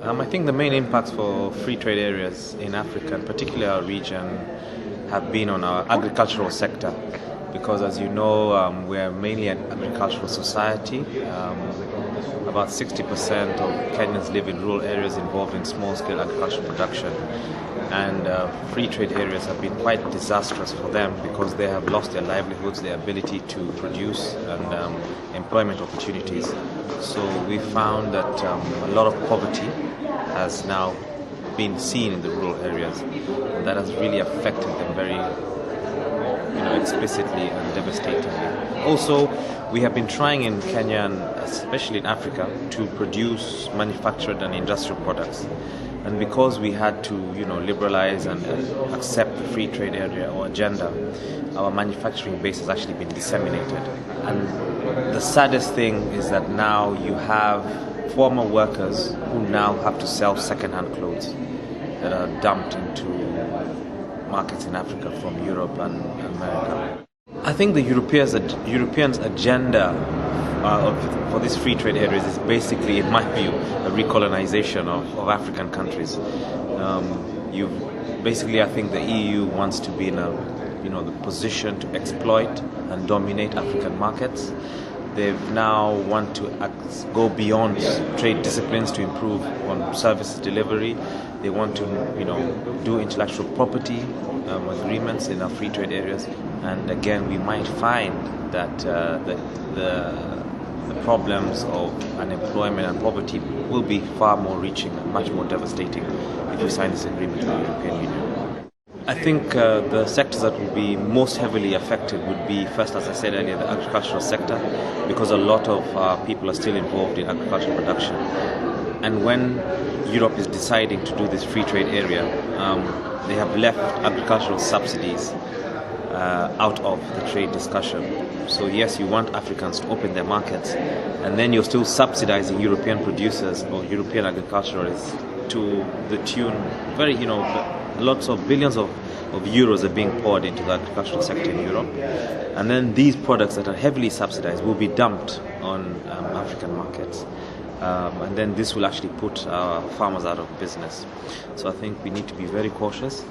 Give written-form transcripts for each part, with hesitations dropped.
I think the main impacts for free trade areas in Africa, and particularly our region, have been on our agricultural sector. Because as you know, we're mainly an agricultural society. About 60% of Kenyans live in rural areas involved in small-scale agricultural production. And free trade areas have been quite disastrous for them because they have lost their livelihoods, their ability to produce, and employment opportunities. So we found that a lot of poverty has now been seen in the rural areas. And that has really affected them very explicitly and devastatingly. Also, we have been trying in Kenya, and especially in Africa, to produce manufactured and industrial products. And because we had to, liberalize and accept the free trade area or agenda, our manufacturing base has actually been disseminated. And the saddest thing is that now you have former workers who now have to sell second-hand clothes that are dumped into markets in Africa from Europe and America. I think the Europeans' agenda for these free trade areas is basically, in my view, a recolonization of African countries. I think the EU wants to be in the position to exploit and dominate African markets. They now want to go beyond trade disciplines to improve on service delivery. They want to, do intellectual property agreements in our free trade areas. And again, we might find that the problems of unemployment and poverty will be far more reaching and much more devastating if we sign this agreement with the European Union. I think the sectors that will be most heavily affected would be, first, as I said earlier, the agricultural sector, because a lot of people are still involved in agricultural production. And when Europe is deciding to do this free trade area, they have left agricultural subsidies out of the trade discussion. So yes, you want Africans to open their markets, and then you're still subsidizing European producers or European agriculturalists to the tune, lots of billions of euros are being poured into the agricultural sector in Europe. And then these products that are heavily subsidized will be dumped on African markets. And then this will actually put our farmers out of business. So I think we need to be very cautious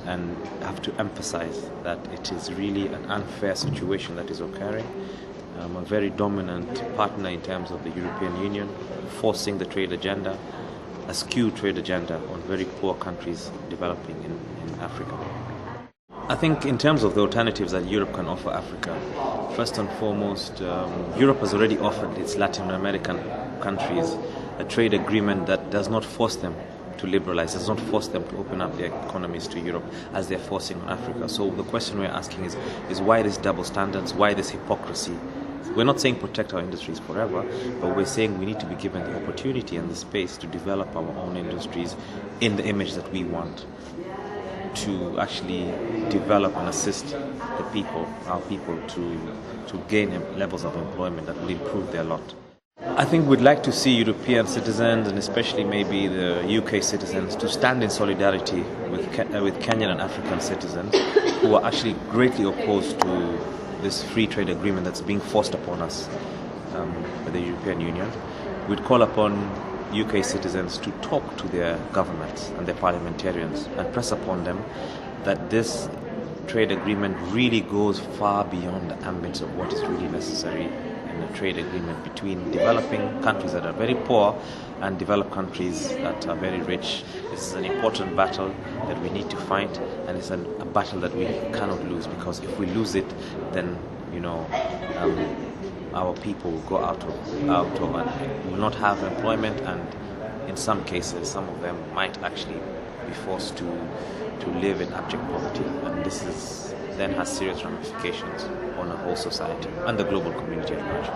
and have to emphasize that it is really an unfair situation that is occurring. A very dominant partner in terms of the European Union, forcing the trade agenda, a skewed trade agenda on very poor countries developing in Africa. I think in terms of the alternatives that Europe can offer Africa, first and foremost, Europe has already offered its Latin American countries a trade agreement that does not force them to liberalize, does not force them to open up their economies to Europe as they're forcing on Africa. So the question we're asking is why this double standards, why this hypocrisy? We're not saying protect our industries forever, but we're saying we need to be given the opportunity and the space to develop our own industries in the image that we want, to actually develop and assist the people, our people, to gain levels of employment that will improve their lot. I think we'd like to see European citizens, and especially maybe the UK citizens, to stand in solidarity with Kenyan and African citizens who are actually greatly opposed to this free trade agreement that's being forced upon us by the European Union. We'd call upon UK citizens to talk to their governments and their parliamentarians and press upon them that this trade agreement really goes far beyond the ambit of what is really necessary in a trade agreement between developing countries that are very poor and developed countries that are very rich. This is an important battle that we need to fight, and it's a battle that we cannot lose, because if we lose it, then our people will go out of and will not have employment, and in some cases, some of them might actually be forced to live in abject poverty, and then has serious ramifications on the whole society and the global community at large.